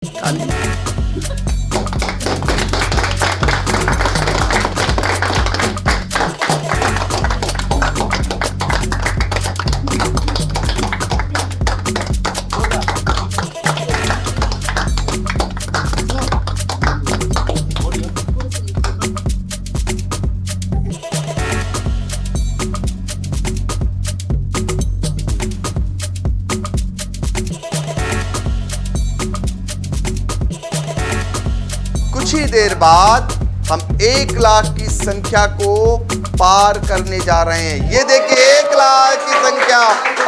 कुछ ही देर बाद हम 1 लाख की संख्या को पार करने जा रहे हैं। ये देखिए 1 लाख की संख्या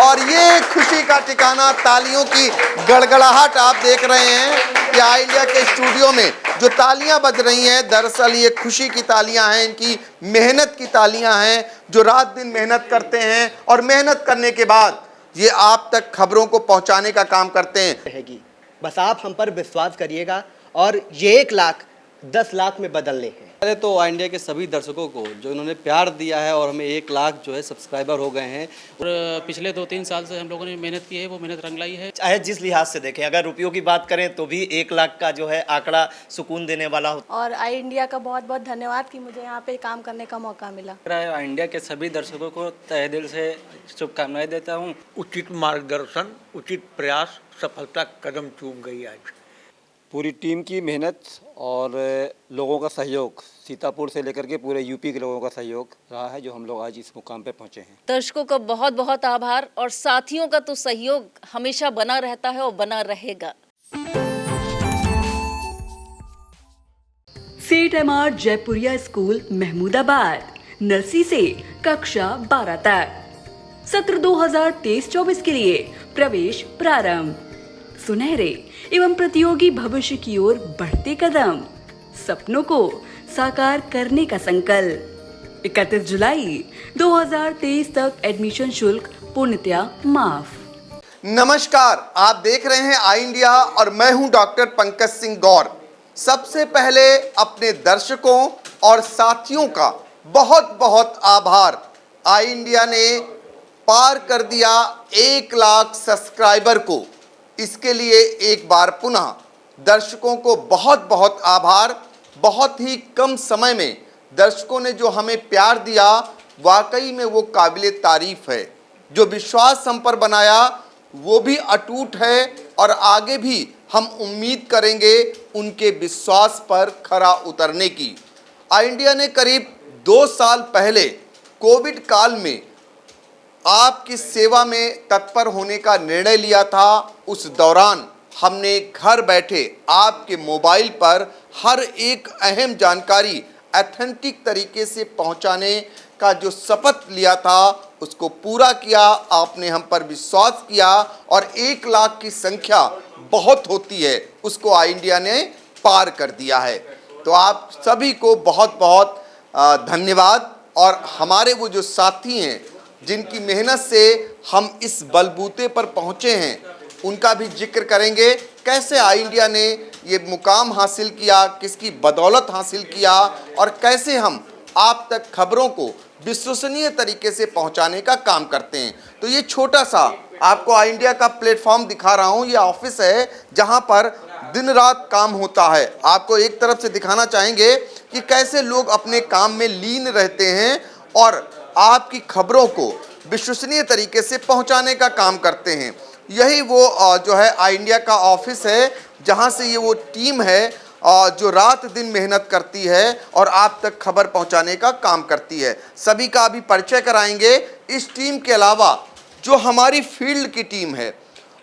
और ये खुशी का ठिकाना, तालियों की गड़गड़ाहट आप देख रहे हैं। ये आई इंडिया के स्टूडियो में जो तालियां बज रही हैं, दरअसल ये खुशी की तालियां हैं, इनकी मेहनत की तालियां हैं, जो रात दिन मेहनत करते हैं और मेहनत करने के बाद ये आप तक खबरों को पहुंचाने का काम करते हैं। रहेगी, बस आप हम पर विश्वास करिएगा और ये 1 लाख 10 लाख में बदलने हैं। पहले तो आई इंडिया के सभी दर्शकों को जो इन्होंने प्यार दिया है और हमें 1 लाख जो है सब्सक्राइबर हो गए हैं। और पिछले 2-3 साल से हम लोगों ने मेहनत की है, वो मेहनत रंग लाई है। चाहे जिस लिहाज से देखें, अगर रुपयों की बात करें तो भी 1 लाख का जो है आंकड़ा सुकून देने वाला हो। और आई इंडिया का बहुत बहुत धन्यवाद कि मुझे यहाँ पे काम करने का मौका मिला। आई इंडिया के सभी दर्शकों को तहे दिल से शुभकामनाएं देता हूँ। उचित मार्गदर्शन, उचित प्रयास, सफलता कदम चूम गई आज। पूरी टीम की मेहनत और लोगों का सहयोग, सीतापुर से लेकर के पूरे यूपी के लोगों का सहयोग रहा है, जो हम लोग आज इस मुकाम पे पहुंचे हैं। दर्शकों का बहुत बहुत आभार और साथियों का तो सहयोग हमेशा बना रहता है और बना रहेगा। सेठ MR Jaipuria school Mahmudabad, nursery से कक्षा 12 तक। सत्र 2023-24 के लिए प्रवेश प्रारंभ। सुनहरे एवं प्रतियोगी भविष्य की ओर बढ़ते कदम, सपनों को साकार करने का संकल्प। 31 जुलाई 2023 तक एडमिशन शुल्क पूर्णतया माफ। नमस्कार, आप देख रहे हैं आई इंडिया और मैं हूं डॉक्टर पंकज सिंह गौर। सबसे पहले अपने दर्शकों और साथियों का बहुत बहुत आभार। आई इंडिया ने पार कर दिया 1 लाख सब्सक्राइबर को। इसके लिए एक बार पुनः दर्शकों को बहुत बहुत आभार। बहुत ही कम समय में दर्शकों ने जो हमें प्यार दिया, वाकई में वो काबिले तारीफ है। जो विश्वास हम पर बनाया वो भी अटूट है और आगे भी हम उम्मीद करेंगे उनके विश्वास पर खरा उतरने की। आई इंडिया ने करीब 2 साल पहले कोविड काल में आपकी सेवा में तत्पर होने का निर्णय लिया था। उस दौरान हमने घर बैठे आपके मोबाइल पर हर एक अहम जानकारी ऑथेंटिक तरीके से पहुंचाने का जो शपथ लिया था उसको पूरा किया। आपने हम पर विश्वास किया और 1 लाख की संख्या बहुत होती है, उसको आई इंडिया ने पार कर दिया है। तो आप सभी को बहुत बहुत धन्यवाद। और हमारे वो जो साथी हैं जिनकी मेहनत से हम इस बलबूते पर पहुँचे हैं, उनका भी जिक्र करेंगे। कैसे आई इंडिया ने ये मुकाम हासिल किया, किसकी बदौलत हासिल किया और कैसे हम आप तक खबरों को विश्वसनीय तरीके से पहुंचाने का काम करते हैं। तो ये छोटा सा आपको आई इंडिया का प्लेटफॉर्म दिखा रहा हूँ। ये ऑफिस है जहाँ पर दिन रात काम होता है। आपको एक तरफ से दिखाना चाहेंगे कि कैसे लोग अपने काम में लीन रहते हैं और आपकी खबरों को विश्वसनीय तरीके से पहुंचाने का काम करते हैं। यही वो जो है आई इंडिया का ऑफिस है, जहां से ये वो टीम है जो रात दिन मेहनत करती है और आप तक खबर पहुंचाने का काम करती है। सभी का अभी परिचय कराएंगे। इस टीम के अलावा जो हमारी फील्ड की टीम है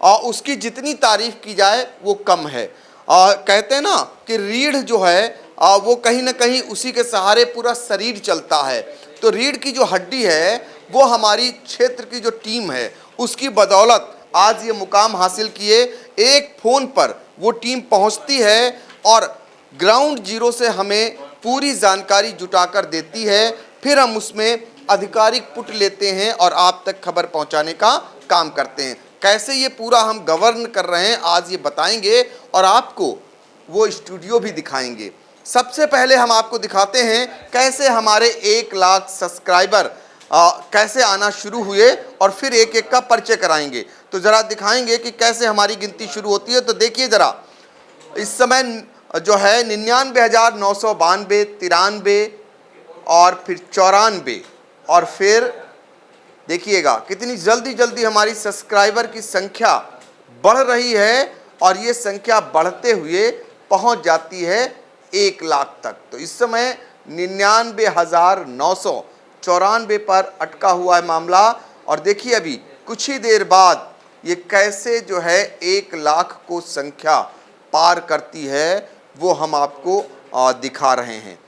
उसकी जितनी तारीफ की जाए वो कम है। कहते हैं ना कि रीढ़ जो है वो कहीं ना कहीं उसी के सहारे पूरा शरीर चलता है। तो रीढ़ की जो हड्डी है वो हमारी क्षेत्र की जो टीम है, उसकी बदौलत आज ये मुकाम हासिल किए। एक फ़ोन पर वो टीम पहुंचती है और ग्राउंड जीरो से हमें पूरी जानकारी जुटाकर देती है। फिर हम उसमें आधिकारिक पुट लेते हैं और आप तक खबर पहुंचाने का काम करते हैं। कैसे ये पूरा हम गवर्न कर रहे हैं आज ये बताएंगे और आपको वो स्टूडियो भी दिखाएंगे। सबसे पहले हम आपको दिखाते हैं कैसे हमारे 1 लाख सब्सक्राइबर कैसे आना शुरू हुए और फिर एक एक का परिचय कराएंगे। तो ज़रा दिखाएंगे कि कैसे हमारी गिनती शुरू होती है। तो देखिए ज़रा, इस समय जो है 99,992, 93 और फिर 94 और फिर देखिएगा कितनी जल्दी जल्दी हमारी सब्सक्राइबर की संख्या बढ़ रही है और ये संख्या बढ़ते हुए पहुंच जाती है 1 लाख तक। तो इस समय 99,994 पर अटका हुआ है मामला और देखिए अभी कुछ ही देर बाद ये कैसे जो है 1 लाख को संख्या पार करती है वो हम आपको दिखा रहे हैं।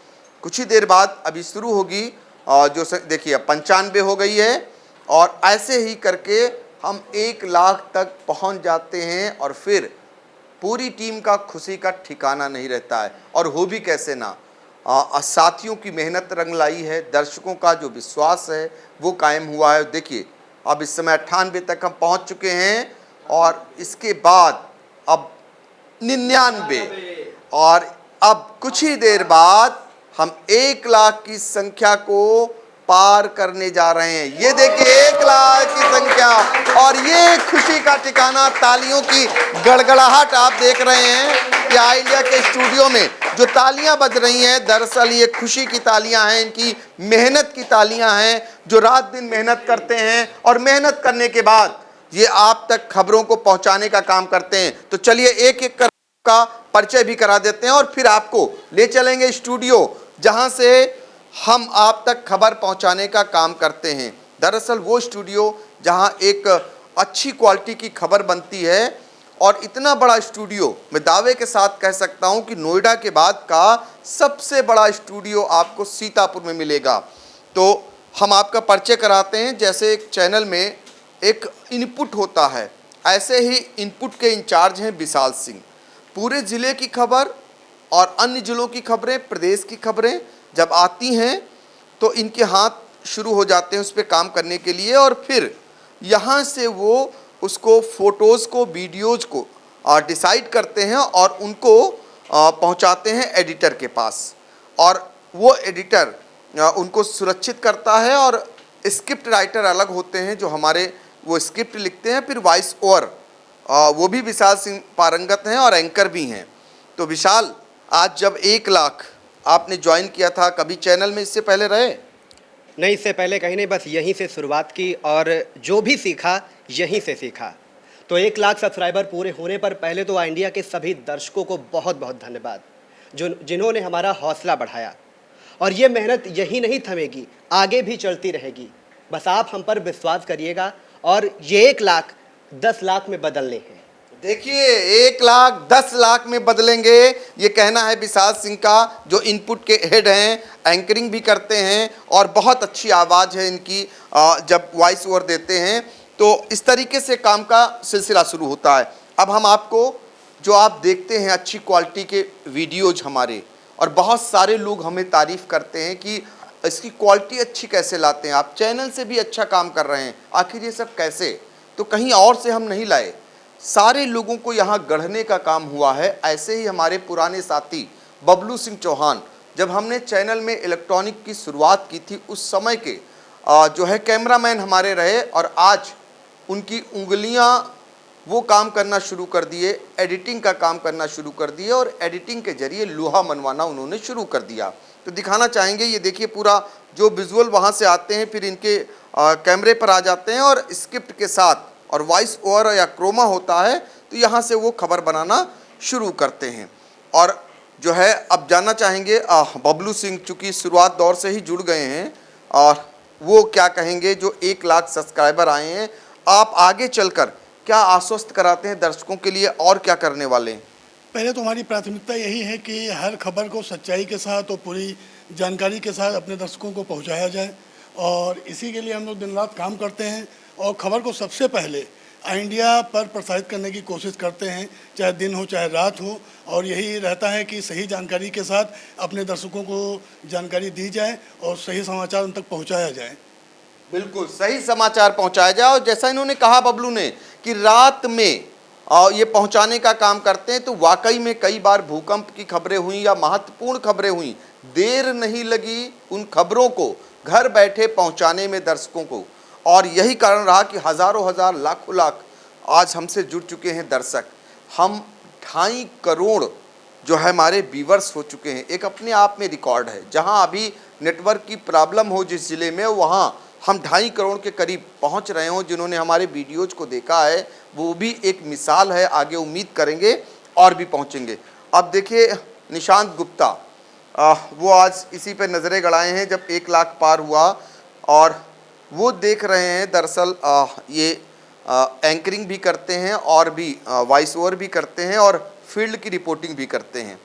कुछ ही देर बाद अभी शुरू होगी जो देखिए 95 हो गई है और ऐसे ही करके हम 1 लाख तक पहुंच जाते हैं और फिर पूरी टीम का खुशी का ठिकाना नहीं रहता है। और हो भी कैसे ना, साथियों की मेहनत रंग लाई है, दर्शकों का जो विश्वास है वो कायम हुआ है। देखिए अब इस समय 98 तक हम पहुंच चुके हैं और इसके बाद अब 99 और अब कुछ ही देर बाद हम 1 लाख की संख्या को पार करने जा रहे हैं। ये देखिए 1 लाख की संख्या और ये खुशी का ठिकाना, तालियों की गड़गड़ाहट आप देख रहे हैं कि आई इंडिया के स्टूडियो में जो तालियां बज रही हैं, दरअसल ये खुशी की तालियां हैं, इनकी मेहनत की तालियां हैं, जो रात दिन मेहनत करते हैं और मेहनत करने के बाद ये आप तक खबरों को पहुंचाने का काम करते हैं। तो चलिए एक एक का परिचय भी करा देते हैं और फिर आपको ले चलेंगे स्टूडियो जहां से हम आप तक खबर पहुंचाने का काम करते हैं। दरअसल वो स्टूडियो जहां एक अच्छी क्वालिटी की खबर बनती है और इतना बड़ा स्टूडियो मैं दावे के साथ कह सकता हूं कि नोएडा के बाद का सबसे बड़ा स्टूडियो आपको सीतापुर में मिलेगा। तो हम आपका परिचय कराते हैं। जैसे एक चैनल में एक इनपुट होता है, ऐसे ही इनपुट के इंचार्ज हैं विशाल सिंह। पूरे ज़िले की खबर और अन्य ज़िलों की खबरें, प्रदेश की खबरें जब आती हैं तो इनके हाथ शुरू हो जाते हैं उस पर काम करने के लिए और फिर यहाँ से वो उसको फ़ोटोज़ को, वीडियोज़ को डिसाइड करते हैं और उनको पहुँचाते हैं एडिटर के पास और वो एडिटर उनको सुरक्षित करता है। और स्क्रिप्ट राइटर अलग होते हैं जो हमारे वो स्क्रिप्ट लिखते हैं, फिर वॉइस ओवर वो भी विशाल सिंह पारंगत हैं और एंकर भी हैं। तो विशाल, आज जब 1 लाख आपने ज्वाइन किया था, कभी चैनल में इससे पहले रहे? नहीं, इससे पहले कहीं नहीं, बस यहीं से शुरुआत की और जो भी सीखा यहीं से सीखा। तो 1 लाख सब्सक्राइबर पूरे होने पर पहले तो इंडिया के सभी दर्शकों को बहुत बहुत धन्यवाद जिन्होंने हमारा हौसला बढ़ाया और ये मेहनत यही नहीं थमेगी, आगे भी चलती रहेगी। बस आप हम पर विश्वास करिएगा और ये 1 लाख 10 लाख में बदलने हैं। देखिए 1 लाख 10 लाख में बदलेंगे, ये कहना है विशाल सिंह का, जो इनपुट के हेड हैं, एंकरिंग भी करते हैं और बहुत अच्छी आवाज़ है इनकी जब वॉइस ओवर देते हैं। तो इस तरीके से काम का सिलसिला शुरू होता है। अब हम आपको जो आप देखते हैं अच्छी क्वालिटी के वीडियोज हमारे, और बहुत सारे लोग हमें तारीफ़ करते हैं कि इसकी क्वालिटी अच्छी कैसे लाते हैं, आप चैनल से भी अच्छा काम कर रहे हैं, आखिर ये सब कैसे? तो कहीं और से हम नहीं लाए, सारे लोगों को यहाँ गढ़ने का काम हुआ है। ऐसे ही हमारे पुराने साथी बबलू सिंह चौहान, जब हमने चैनल में इलेक्ट्रॉनिक की शुरुआत की थी, उस समय के जो है कैमरामैन हमारे रहे और आज उनकी उंगलियाँ वो काम करना शुरू कर दिए, एडिटिंग का काम करना शुरू कर दिए और एडिटिंग के जरिए लोहा मनवाना उन्होंने शुरू कर दिया। तो दिखाना चाहेंगे, ये देखिए पूरा जो विजुअल वहाँ से आते हैं फिर इनके कैमरे पर आ जाते हैं और स्क्रिप्ट के साथ और वॉइस ओवर या क्रोमा होता है, तो यहाँ से वो खबर बनाना शुरू करते हैं। और जो है अब जानना चाहेंगे बबलू सिंह, चूँकि शुरुआत दौर से ही जुड़ गए हैं, और वो क्या कहेंगे जो 1 लाख सब्सक्राइबर आए हैं। आप आगे चलकर क्या आश्वस्त कराते हैं दर्शकों के लिए और क्या करने वाले हैं? पहले तो हमारी प्राथमिकता यही है कि हर खबर को सच्चाई के साथ और पूरी जानकारी के साथ अपने दर्शकों को पहुंचाया जाए और इसी के लिए हम लोग दिन रात काम करते हैं और खबर को सबसे पहले इंडिया पर प्रसारित करने की कोशिश करते हैं, चाहे दिन हो चाहे रात हो। और यही रहता है कि सही जानकारी के साथ अपने दर्शकों को जानकारी दी जाए और सही समाचार उन तक पहुँचाया जाए। बिल्कुल सही समाचार पहुंचाया जाए। और जैसा इन्होंने कहा बबलू ने कि रात में ये पहुंचाने का काम करते हैं, तो वाकई में कई बार भूकंप की खबरें हुई या महत्वपूर्ण खबरें हुई, देर नहीं लगी उन खबरों को घर बैठे पहुंचाने में दर्शकों को। और यही कारण रहा कि हज़ारों लाखों लाख आज हमसे जुड़ चुके हैं दर्शक। हम 2.5 करोड़ जो है हमारे व्यूवर्स हो चुके हैं, एक अपने आप में रिकॉर्ड है। जहां अभी नेटवर्क की प्रॉब्लम हो जिस ज़िले में, वहां हम 2.5 करोड़ के करीब पहुंच रहे हों। जिन्होंने हमारे वीडियोज़ को देखा है वो भी एक मिसाल है, आगे उम्मीद करेंगे और भी पहुंचेंगे। अब देखिए निशांत गुप्ता, वो आज इसी पे नज़रें गड़ाए हैं जब 1 लाख पार हुआ, और वो देख रहे हैं दरअसल ये एंकरिंग भी करते हैं और भी वॉइस ओवर भी करते हैं और फील्ड की रिपोर्टिंग भी करते हैं।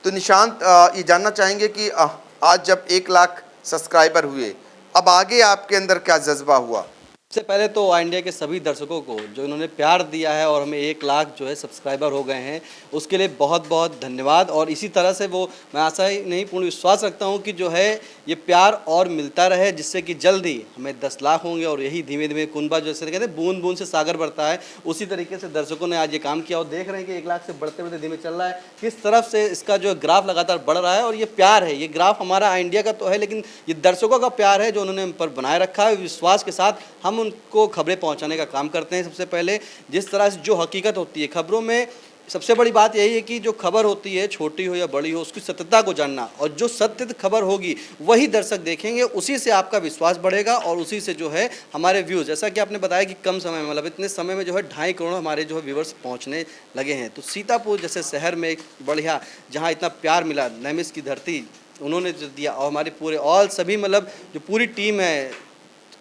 तो निशांत, ये जानना चाहेंगे कि आज जब 1 लाख सब्सक्राइबर हुए, अब आगे आपके अंदर क्या जज्बा हुआ? सबसे पहले तो ऑल इंडिया के सभी दर्शकों को जो इन्होंने प्यार दिया है और हमें 1 लाख जो है सब्सक्राइबर हो गए हैं, उसके लिए बहुत बहुत धन्यवाद। और इसी तरह से वो मैं आशा ही नहीं पूर्ण विश्वास रखता हूँ कि जो है ये प्यार और मिलता रहे, जिससे कि जल्दी हमें 10 लाख होंगे। और यही धीमे धीमे कुनबा जैसे कहते हैं बूंद बूंद से सागर बढ़ता है, उसी तरीके से दर्शकों ने आज ये काम किया और देख रहे हैं कि 1 लाख से बढ़ते बढ़ते धीमे चल रहा है। किस तरफ से इसका जो ग्राफ लगातार बढ़ रहा है, और ये प्यार है, ये ग्राफ हमारा इंडिया का तो है, लेकिन ये दर्शकों का प्यार है जो उन्होंने हम पर बनाए रखा है। विश्वास के साथ हम उनको खबरें पहुंचाने का काम करते हैं। सबसे पहले जिस तरह से जो हकीकत होती है खबरों में, सबसे बड़ी बात यही है कि जो खबर होती है छोटी हो या बड़ी हो, उसकी सत्यता को जानना, और जो सत्य खबर होगी वही दर्शक देखेंगे, उसी से आपका विश्वास बढ़ेगा और उसी से जो है हमारे व्यूज़, जैसा कि आपने बताया कि कम समय में, मतलब इतने समय में जो है 2.5 करोड़ हमारे जो है व्यूवर्स पहुंचने लगे हैं। तो सीतापुर जैसे शहर में एक बढ़िया, जहाँ इतना प्यार मिला, नैमिष की धरती उन्होंने जो दिया, और हमारे पूरे ऑल सभी मतलब जो पूरी टीम है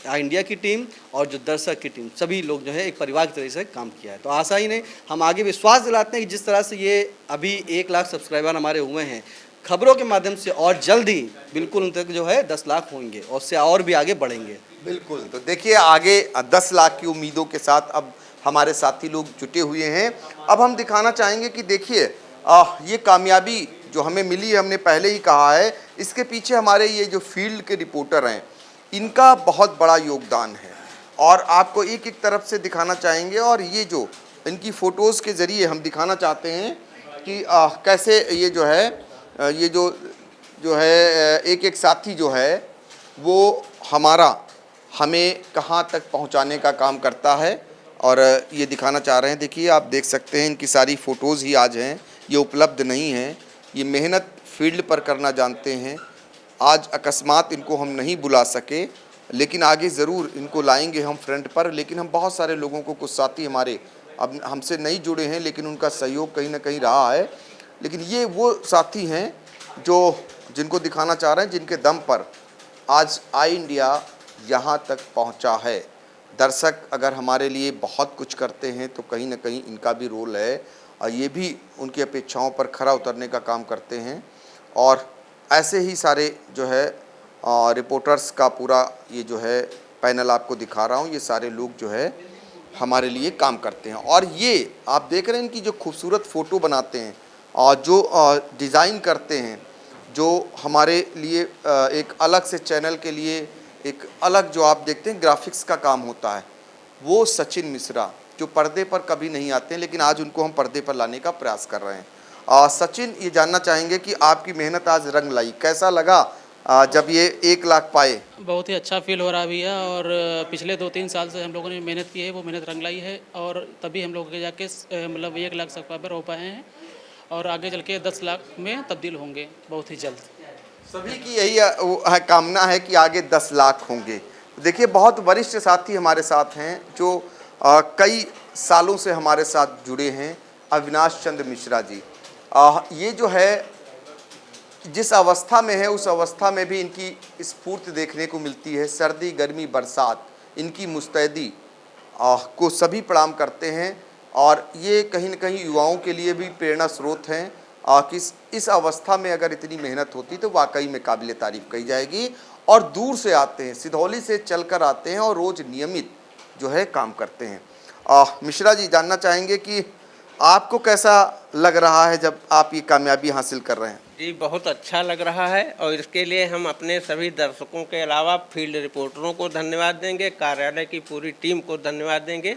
इंडिया की टीम और जो दर्शक की टीम, सभी लोग जो है एक परिवार की तरह से काम किया है। तो आशा ही नहीं, हम आगे विश्वास दिलाते हैं कि जिस तरह से ये अभी 1 लाख सब्सक्राइबर हमारे हुए हैं, खबरों के माध्यम से और जल्दी बिल्कुल उन तक जो है 10 लाख होंगे और उससे और भी आगे बढ़ेंगे। बिल्कुल। तो देखिए आगे 10 लाख की उम्मीदों के साथ अब हमारे साथी लोग जुटे हुए हैं। अब हम दिखाना चाहेंगे कि देखिए ये कामयाबी जो हमें मिली है, हमने पहले ही कहा है, इसके पीछे हमारे ये जो फील्ड के रिपोर्टर हैं, इनका बहुत बड़ा योगदान है। और आपको एक एक तरफ से दिखाना चाहेंगे, और ये जो इनकी फ़ोटोज़ के ज़रिए हम दिखाना चाहते हैं कि कैसे ये जो है ये जो है एक एक साथी जो है वो हमें कहाँ तक पहुँचाने का काम करता है, और ये दिखाना चाह रहे हैं। देखिए आप देख सकते हैं इनकी सारी फ़ोटोज़ ही आज हैं, ये उपलब्ध नहीं हैं। ये मेहनत फील्ड पर करना जानते हैं। आज अकस्मात इनको हम नहीं बुला सके, लेकिन आगे ज़रूर इनको लाएंगे हम फ्रंट पर। लेकिन हम बहुत सारे लोगों को, कुछ साथी हमारे अब हमसे नहीं जुड़े हैं, लेकिन उनका सहयोग कहीं ना कहीं रहा है। लेकिन ये वो साथी हैं जिनको दिखाना चाह रहे हैं, जिनके दम पर आज आई इंडिया यहाँ तक पहुँचा है। दर्शक अगर हमारे लिए बहुत कुछ करते हैं तो कहीं ना कहीं इनका भी रोल है, और ये भी उनकी अपेक्षाओं पर खरा उतरने का काम करते हैं। और ऐसे ही सारे जो है रिपोर्टर्स का पूरा ये जो है पैनल आपको दिखा रहा हूँ, ये सारे लोग जो है हमारे लिए काम करते हैं। और ये आप देख रहे हैं इनकी जो खूबसूरत फ़ोटो बनाते हैं और जो डिज़ाइन करते हैं, जो हमारे लिए एक अलग से चैनल के लिए एक अलग जो आप देखते हैं ग्राफिक्स का काम होता है, वो सचिन मिश्रा, जो पर्दे पर कभी नहीं आते हैं, लेकिन आज उनको हम पर्दे पर लाने का प्रयास कर रहे हैं। सचिन, ये जानना चाहेंगे कि आपकी मेहनत आज रंग लाई, कैसा लगा जब ये 1 लाख पाए? बहुत ही अच्छा फील हो रहा है भैया, और पिछले 2-3 साल से हम लोगों ने मेहनत की है, वो मेहनत रंग लाई है, और तभी हम लोग के जाके मतलब 1 लाख सब्सक्राइबर हो पाए हैं, और आगे चल के 10 लाख में तब्दील होंगे बहुत ही जल्द। सभी की यही कामना है कि आगे 10 लाख होंगे। देखिए बहुत वरिष्ठ साथी हमारे साथ हैं जो कई सालों से हमारे साथ जुड़े हैं। अविनाश चंद्र मिश्रा जी, ये जो है जिस अवस्था में है, उस अवस्था में भी इनकी स्फूर्ति देखने को मिलती है। सर्दी गर्मी बरसात इनकी मुस्तैदी को सभी प्रणाम करते हैं, और ये कहीं न कहीं युवाओं के लिए भी प्रेरणा स्रोत हैं कि इस अवस्था में अगर इतनी मेहनत होती तो वाकई में काबिल तारीफ़ कही जाएगी। और दूर से आते हैं, सिधौली से चलकर आते हैं और रोज़ नियमित जो है काम करते हैं। मिश्रा जी, जानना चाहेंगे कि आपको कैसा लग रहा है जब आप ये कामयाबी हासिल कर रहे हैं? जी, बहुत अच्छा लग रहा है, और इसके लिए हम अपने सभी दर्शकों के अलावा फील्ड रिपोर्टरों को धन्यवाद देंगे, कार्यालय की पूरी टीम को धन्यवाद देंगे।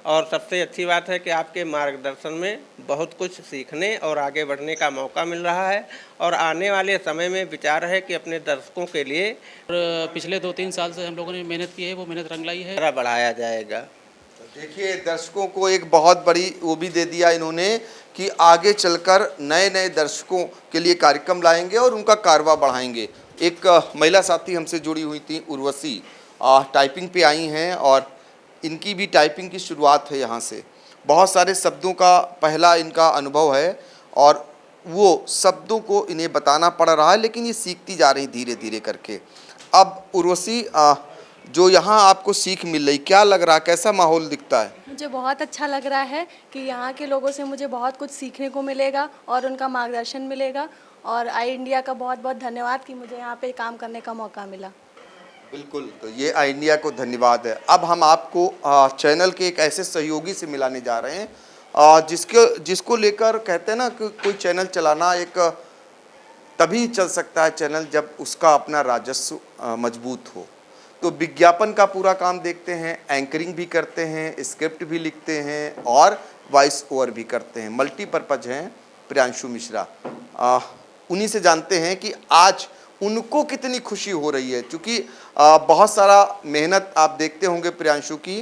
और सबसे अच्छी बात है कि आपके मार्गदर्शन में बहुत कुछ सीखने और आगे बढ़ने का मौका मिल रहा है, और आने वाले समय में विचार है कि अपने दर्शकों के लिए और पिछले 2-3 साल से हम लोगों ने मेहनत की है, वो मेहनत रंग लाई है, बढ़ाया जाएगा। देखिए दर्शकों को एक बहुत बड़ी वो भी दे दिया इन्होंने कि आगे चलकर नए नए दर्शकों के लिए कार्यक्रम लाएंगे और उनका कारवा बढ़ाएंगे। एक महिला साथी हमसे जुड़ी हुई थी, उर्वशी, टाइपिंग पे आई हैं और इनकी भी टाइपिंग की शुरुआत है यहाँ से। बहुत सारे शब्दों का पहला इनका अनुभव है और वो शब्दों को इन्हें बताना पड़ रहा है, लेकिन ये सीखती जा रही धीरे धीरे करके। अब उर्वशी, जो यहाँ आपको सीख मिल रही, क्या लग रहा है, कैसा माहौल दिखता है? मुझे बहुत अच्छा लग रहा है कि यहाँ के लोगों से मुझे बहुत कुछ सीखने को मिलेगा और उनका मार्गदर्शन मिलेगा। और आई इंडिया का बहुत बहुत धन्यवाद कि मुझे यहाँ पे काम करने का मौका मिला। बिल्कुल, तो ये आई इंडिया को धन्यवाद है। अब हम आपको चैनल के एक ऐसे सहयोगी से मिलाने जा रहे हैं जिसको लेकर कहते हैं ना कि कोई चैनल चलाना एक तभी चल सकता है चैनल जब उसका अपना राजस्व मजबूत हो। तो विज्ञापन का पूरा काम देखते हैं, एंकरिंग भी करते हैं, स्क्रिप्ट भी लिखते हैं और वॉइस ओवर भी करते हैं, मल्टीपर्पज हैं प्रियांशु मिश्रा। उन्हीं से जानते हैं कि आज उनको कितनी खुशी हो रही है, क्योंकि बहुत सारा मेहनत आप देखते होंगे प्रियांशु की।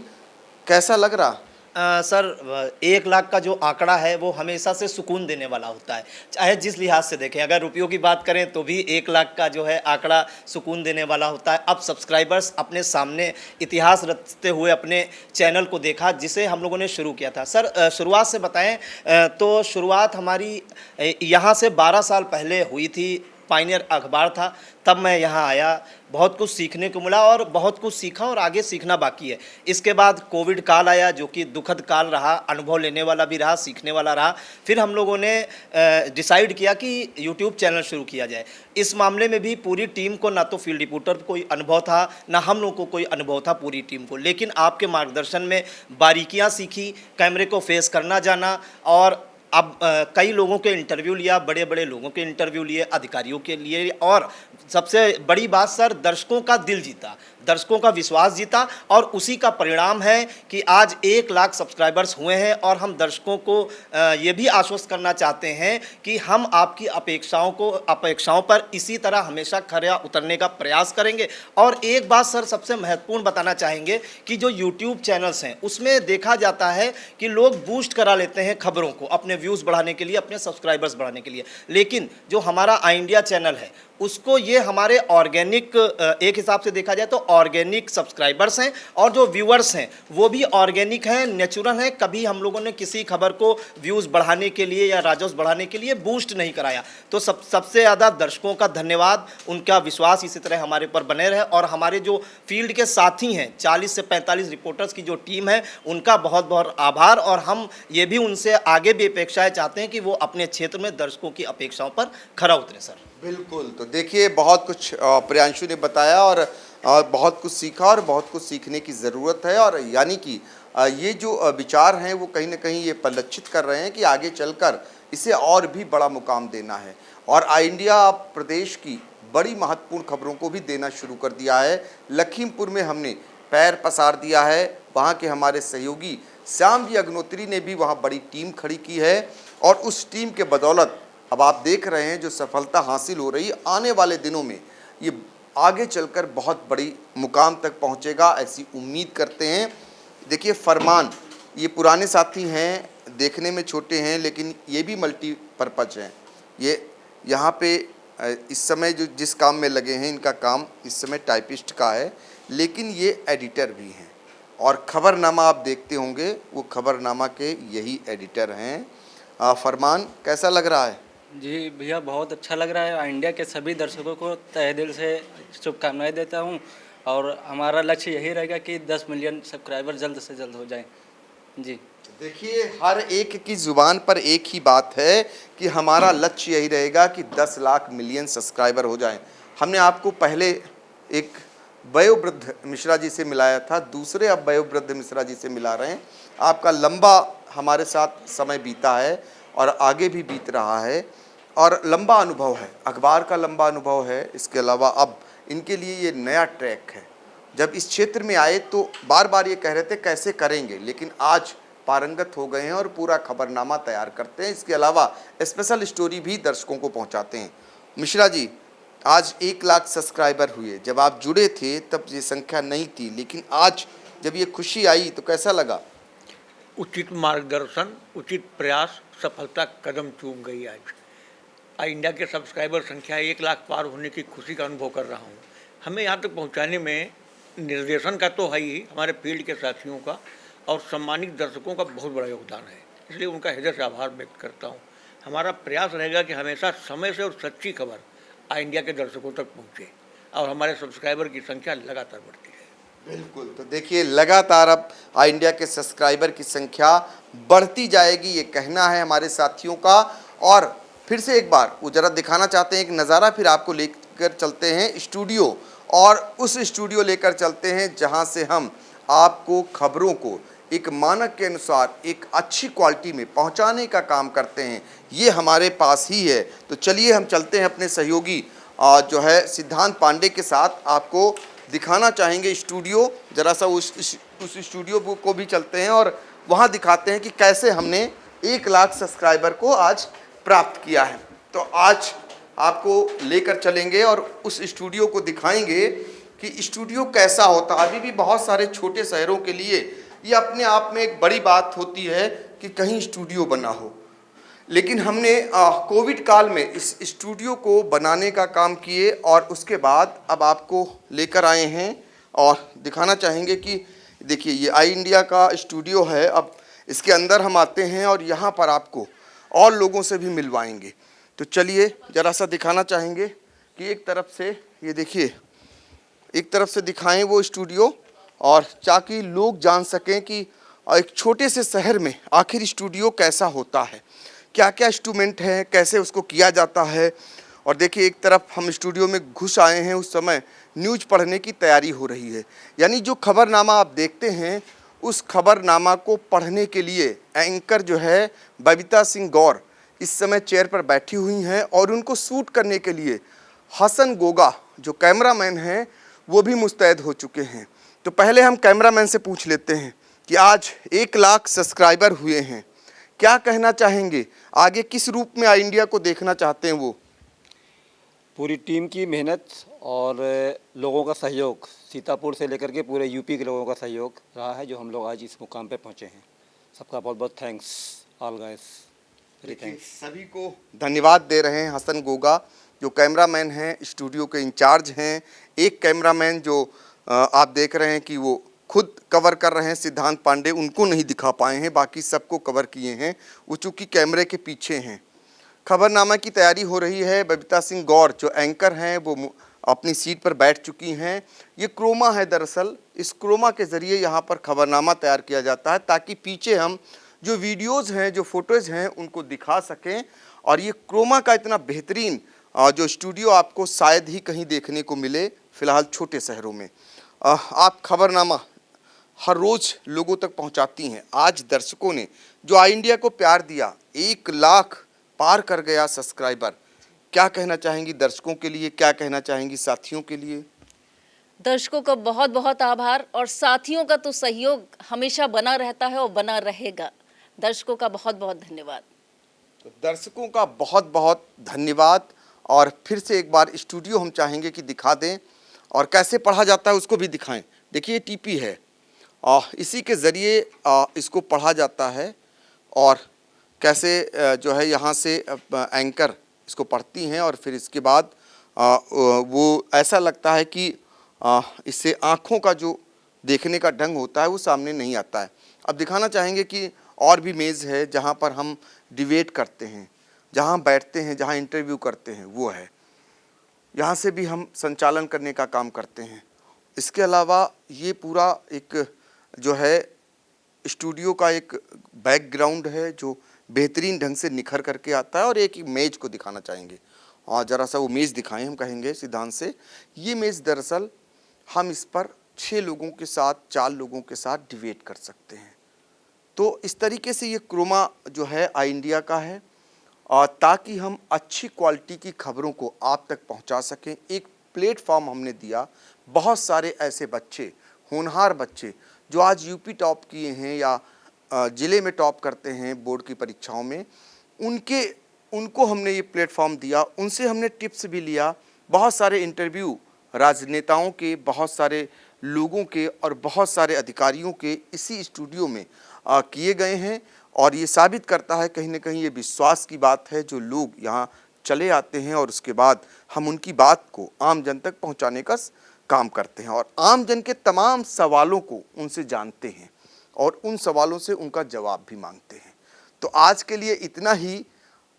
कैसा लग रहा? सर 1 लाख का जो आंकड़ा है वो हमेशा से सुकून देने वाला होता है, चाहे जिस लिहाज से देखें। अगर रुपयों की बात करें तो भी 1 लाख का जो है आंकड़ा सुकून देने वाला होता है। अब सब्सक्राइबर्स अपने सामने इतिहास रचते हुए अपने चैनल को देखा जिसे हम लोगों ने शुरू किया था। सर शुरुआत से बताएं तो शुरुआत हमारी यहाँ से 12 साल पहले हुई थी। पायनियर अखबार था, तब मैं यहाँ आया, बहुत कुछ सीखने को मिला और बहुत कुछ सीखा और आगे सीखना बाकी है। इसके बाद कोविड काल आया जो कि दुखद काल रहा, अनुभव लेने वाला भी रहा, सीखने वाला रहा। फिर हम लोगों ने डिसाइड किया कि यूट्यूब चैनल शुरू किया जाए। इस मामले में भी पूरी टीम को ना तो फील्ड रिपोर्टर को कोई अनुभव था, ना हम लोग को कोई अनुभव था पूरी टीम को, लेकिन आपके मार्गदर्शन में बारीकियाँ सीखी, कैमरे को फेस करना जाना और अब कई लोगों के इंटरव्यू लिया, बड़े बड़े लोगों के इंटरव्यू लिए, अधिकारियों के लिए, और सबसे बड़ी बात सर दर्शकों का दिल जीता, दर्शकों का विश्वास जीता और उसी का परिणाम है कि आज 1 लाख सब्सक्राइबर्स हुए हैं। और हम दर्शकों को ये भी आश्वस्त करना चाहते हैं कि हम आपकी अपेक्षाओं पर इसी तरह हमेशा खरा उतरने का प्रयास करेंगे। और एक बात सर सबसे महत्वपूर्ण बताना चाहेंगे कि जो यूट्यूब चैनल्स हैं उसमें देखा जाता है कि लोग बूस्ट करा लेते हैं खबरों को अपने व्यूज़ बढ़ाने के लिए, अपने सब्सक्राइबर्स बढ़ाने के लिए, लेकिन जो हमारा आई इंडिया चैनल है उसको ये हमारे ऑर्गेनिक, एक हिसाब से देखा जाए तो ऑर्गेनिक सब्सक्राइबर्स हैं और जो व्यूअर्स हैं वो भी ऑर्गेनिक हैं, नेचुरल हैं। कभी हम लोगों ने किसी खबर को व्यूज़ बढ़ाने के लिए या राजस्व बढ़ाने के लिए बूस्ट नहीं कराया। तो सबसे ज़्यादा दर्शकों का धन्यवाद, उनका विश्वास इसी तरह हमारे पर बने रहे। और हमारे जो फील्ड के साथी हैं 40 से 45 रिपोर्टर्स की जो टीम है उनका बहुत बहुत आभार। और हम ये भी उनसे आगे भी अपेक्षाएँ चाहते हैं कि वो अपने क्षेत्र में दर्शकों की अपेक्षाओं पर खरा उतरे सर। बिल्कुल, तो देखिए बहुत कुछ प्रियांशु ने बताया और बहुत कुछ सीखा और बहुत कुछ सीखने की ज़रूरत है। और यानी कि ये जो विचार हैं वो कहीं ना कहीं ये परिलक्षित कर रहे हैं कि आगे चलकर इसे और भी बड़ा मुकाम देना है। और आई इंडिया प्रदेश की बड़ी महत्वपूर्ण खबरों को भी देना शुरू कर दिया है। लखीमपुर में हमने पैर पसार दिया है, वहाँ के हमारे सहयोगी श्याम जी अग्नोत्री ने भी वहाँ बड़ी टीम खड़ी की है और उस टीम के बदौलत अब आप देख रहे हैं जो सफलता हासिल हो रही, आने वाले दिनों में ये आगे चलकर बहुत बड़ी मुकाम तक पहुंचेगा, ऐसी उम्मीद करते हैं। देखिए फरमान, ये पुराने साथी हैं, देखने में छोटे हैं लेकिन ये भी मल्टीपर्पज हैं। ये यहाँ पे इस समय जो जिस काम में लगे हैं इनका काम इस समय टाइपिस्ट का है, लेकिन ये एडिटर भी हैं और खबरनामा आप देखते होंगे वो खबरनामा के यही एडिटर हैं। फरमान, कैसा लग रहा है? जी भैया बहुत अच्छा लग रहा है। इंडिया के सभी दर्शकों को तहे दिल से शुभकामनाएं देता हूं और हमारा लक्ष्य यही रहेगा कि 10 मिलियन सब्सक्राइबर जल्द से जल्द हो जाएं। जी देखिए हर एक की ज़ुबान पर एक ही बात है कि हमारा लक्ष्य यही रहेगा कि 10 लाख मिलियन सब्सक्राइबर हो जाएं। हमने आपको पहले एक वयोवृद्ध मिश्रा जी से मिलाया था, दूसरे अब वयोवृद्ध मिश्रा जी से मिला रहे हैं। आपका लंबा हमारे साथ समय बीता है और आगे भी बीत रहा है और लंबा अनुभव है, अखबार का लंबा अनुभव है। इसके अलावा अब इनके लिए ये नया ट्रैक है। जब इस क्षेत्र में आए तो बार बार ये कह रहे थे कैसे करेंगे, लेकिन आज पारंगत हो गए हैं और पूरा खबरनामा तैयार करते हैं। इसके अलावा स्पेशल स्टोरी भी दर्शकों को पहुंचाते हैं। मिश्रा जी, आज 1 लाख सब्सक्राइबर हुए, जब आप जुड़े थे तब ये संख्या नहीं थी, लेकिन आज जब ये खुशी आई तो कैसा लगा? उचित मार्गदर्शन, उचित प्रयास, सफलता कदम चूम गई आज। इंडिया के सब्सक्राइबर संख्या 1 लाख पार होने की खुशी का अनुभव कर रहा हूँ। हमें यहाँ तक पहुँचाने में निर्देशन का तो है ही, हमारे फील्ड के साथियों का और सम्मानित दर्शकों का बहुत बड़ा योगदान है, इसलिए उनका हृदय से आभार व्यक्त करता हूँ। हमारा प्रयास रहेगा कि हमेशा समय से और सच्ची खबर इंडिया के दर्शकों तक पहुँचे और हमारे सब्सक्राइबर की संख्या लगातार बढ़ती है। बिल्कुल, तो देखिए लगातार अब इंडिया के सब्सक्राइबर की संख्या बढ़ती जाएगी, ये कहना है हमारे साथियों का। और फिर से एक बार वो जरा दिखाना चाहते हैं एक नज़ारा, फिर आपको लेकर चलते हैं स्टूडियो, और उस स्टूडियो लेकर चलते हैं जहां से हम आपको खबरों को एक मानक के अनुसार एक अच्छी क्वालिटी में पहुंचाने का काम करते हैं। ये हमारे पास ही है। तो चलिए हम चलते हैं अपने सहयोगी जो है सिद्धांत पांडे के साथ, आपको दिखाना चाहेंगे स्टूडियो। ज़रा सा उस स्टूडियो को भी चलते हैं और वहाँ दिखाते हैं कि कैसे हमने 1 लाख सब्सक्राइबर को आज प्राप्त किया है। तो आज आपको लेकर चलेंगे और उस स्टूडियो को दिखाएंगे कि स्टूडियो कैसा होता है। अभी भी बहुत सारे छोटे शहरों के लिए ये अपने आप में एक बड़ी बात होती है कि कहीं स्टूडियो बना हो, लेकिन हमने कोविड काल में इस स्टूडियो को बनाने का काम किए और उसके बाद अब आपको लेकर आए हैं और दिखाना चाहेंगे कि देखिए ये आई इंडिया का स्टूडियो है। अब इसके अंदर हम आते हैं और यहाँ पर आपको और लोगों से भी मिलवाएंगे। तो चलिए ज़रा सा दिखाना चाहेंगे कि एक तरफ से ये देखिए, एक तरफ से दिखाएं वो स्टूडियो, और ताकि लोग जान सकें कि एक छोटे से शहर में आखिर स्टूडियो कैसा होता है, क्या क्या इंस्ट्रूमेंट हैं, कैसे उसको किया जाता है। और देखिए एक तरफ हम स्टूडियो में घुस आए हैं, उस समय न्यूज़ पढ़ने की तैयारी हो रही है, यानी जो खबरनामा आप देखते हैं उस खबरनामा को पढ़ने के लिए एंकर जो है बबीता सिंह गौर इस समय चेयर पर बैठी हुई हैं, और उनको शूट करने के लिए हसन गोगा जो कैमरामैन हैं वो भी मुस्तैद हो चुके हैं। तो पहले हम कैमरामैन से पूछ लेते हैं कि आज 1 लाख सब्सक्राइबर हुए हैं, क्या कहना चाहेंगे, आगे किस रूप में आई इंडिया को देखना चाहते हैं वो? पूरी टीम की मेहनत और लोगों का सहयोग, सीतापुर से लेकर के पूरे यूपी के लोगों का सहयोग रहा है जो हम लोग आज इस मुकाम पे पहुंचे हैं। सबका बहुत बहुत thanks all guys, very thanks. सभी को धन्यवाद दे रहे हैं हसन गोगा जो कैमरामैन हैं, स्टूडियो के इंचार्ज हैं। एक कैमरामैन जो आप देख रहे हैं कि वो खुद कवर कर रहे हैं, सिद्धांत पांडे, उनको नहीं दिखा पाए हैं, बाकी सबको कवर किए हैं, वो चूँकि कैमरे के पीछे हैं। खबरनामा की तैयारी हो रही है। बबीता सिंह गौर जो एंकर हैं वो अपनी सीट पर बैठ चुकी हैं। ये क्रोमा है, दरअसल इस क्रोमा के ज़रिए यहाँ पर खबरनामा तैयार किया जाता है ताकि पीछे हम जो वीडियोज़ हैं, जो फोटोज़ हैं उनको दिखा सकें। और ये क्रोमा का इतना बेहतरीन जो स्टूडियो आपको शायद ही कहीं देखने को मिले, फ़िलहाल छोटे शहरों में। आप खबरनामा हर रोज़ लोगों तक पहुंचाती हैं। आज दर्शकों ने जो आई इंडिया को प्यार दिया, 1 लाख पार कर गया सब्सक्राइबर, क्या कहना चाहेंगी दर्शकों के लिए, क्या कहना चाहेंगी साथियों के लिए? दर्शकों का बहुत बहुत आभार और साथियों का तो सहयोग हमेशा बना रहता है और बना रहेगा। दर्शकों का बहुत बहुत धन्यवाद। तो दर्शकों का बहुत बहुत धन्यवाद। और फिर से एक बार स्टूडियो हम चाहेंगे कि दिखा दें और कैसे पढ़ा जाता है उसको भी दिखाएं। देखिए टीपी है, इसी के ज़रिए इसको पढ़ा जाता है और कैसे जो है यहाँ से एंकर इसको पढ़ती हैं और फिर इसके बाद वो ऐसा लगता है कि इससे आँखों का जो देखने का ढंग होता है वो सामने नहीं आता है। अब दिखाना चाहेंगे कि और भी मेज़ है जहाँ पर हम डिबेट करते हैं, जहाँ बैठते हैं, जहाँ इंटरव्यू करते हैं, वो है। यहाँ से भी हम संचालन करने का काम करते हैं। इसके अलावा ये पूरा एक जो है स्टूडियो का एक बैकग्राउंड है जो बेहतरीन ढंग से निखर करके आता है। और एक मेज़ को दिखाना चाहेंगे, और ज़रा सा वो मेज़ दिखाएं, हम कहेंगे सिद्धांत से। ये मेज़ दरअसल हम इस पर 6 लोगों के साथ, 4 लोगों के साथ डिबेट कर सकते हैं। तो इस तरीके से ये क्रोमा जो है आई इंडिया का है, और ताकि हम अच्छी क्वालिटी की खबरों को आप तक पहुंचा सकें, एक प्लेटफॉर्म हमने दिया। बहुत सारे ऐसे बच्चे, होनहार बच्चे जो आज यूपी टॉप किए हैं या ज़िले में टॉप करते हैं बोर्ड की परीक्षाओं में, उनको हमने ये प्लेटफॉर्म दिया, उनसे हमने टिप्स भी लिया। बहुत सारे इंटरव्यू राजनेताओं के, बहुत सारे लोगों के और बहुत सारे अधिकारियों के इसी स्टूडियो में किए गए हैं और ये साबित करता है कहीं ना कहीं ये विश्वास की बात है जो लोग यहाँ चले आते हैं और उसके बाद हम उनकी बात को आम जन तक पहुँचाने का काम करते हैं और आम जन के तमाम सवालों को उनसे जानते हैं और उन सवालों से उनका जवाब भी मांगते हैं। तो आज के लिए इतना ही।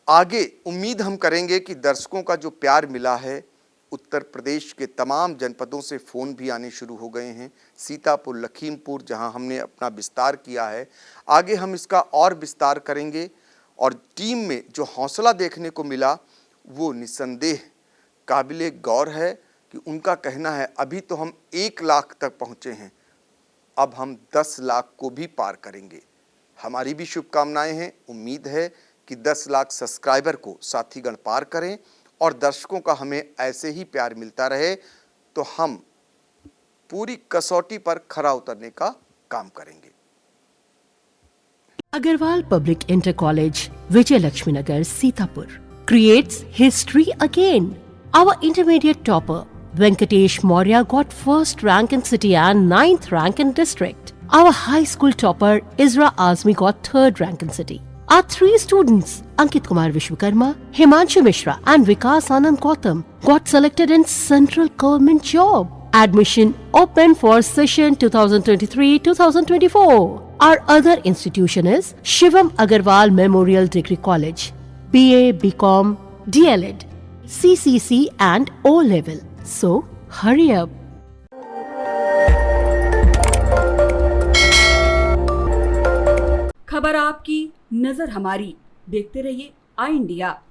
आगे उम्मीद हम करेंगे कि दर्शकों का जो प्यार मिला है, उत्तर प्रदेश के तमाम जनपदों से फ़ोन भी आने शुरू हो गए हैं, सीतापुर, लखीमपुर जहां हमने अपना विस्तार किया है, आगे हम इसका और विस्तार करेंगे और टीम में जो हौसला देखने को मिला वो निस्संदेह काबिले गौर है कि उनका कहना है अभी तो हम 1 लाख तक पहुँचे हैं, अब हम 10 लाख को भी पार करेंगे। हमारी भी शुभकामनाएं हैं। उम्मीद है कि 10 लाख सब्सक्राइबर को साथीगण पार करें और दर्शकों का हमें ऐसे ही प्यार मिलता रहे तो हम पूरी कसौटी पर खरा उतरने का काम करेंगे। Agarwal Public Inter College, Vijay Lakshmi Nagar, Sitapur, creates history again. Our intermediate topper, Venkatesh Maurya, got first rank in city and 9th rank in district. Our high school topper, Isra Azmi, got 3rd rank in city. Our 3 students, Ankit Kumar Vishwakarma, Himanshu Mishra and Vikas Anand Gautam, got selected in central government job. Admission open for session 2023-2024. Our other institution is Shivam Agarwal Memorial Degree College, BA, BCom, DLED, CCC and O level. So hurry up. खबर आपकी, नजर हमारी। देखते रहिए आई India.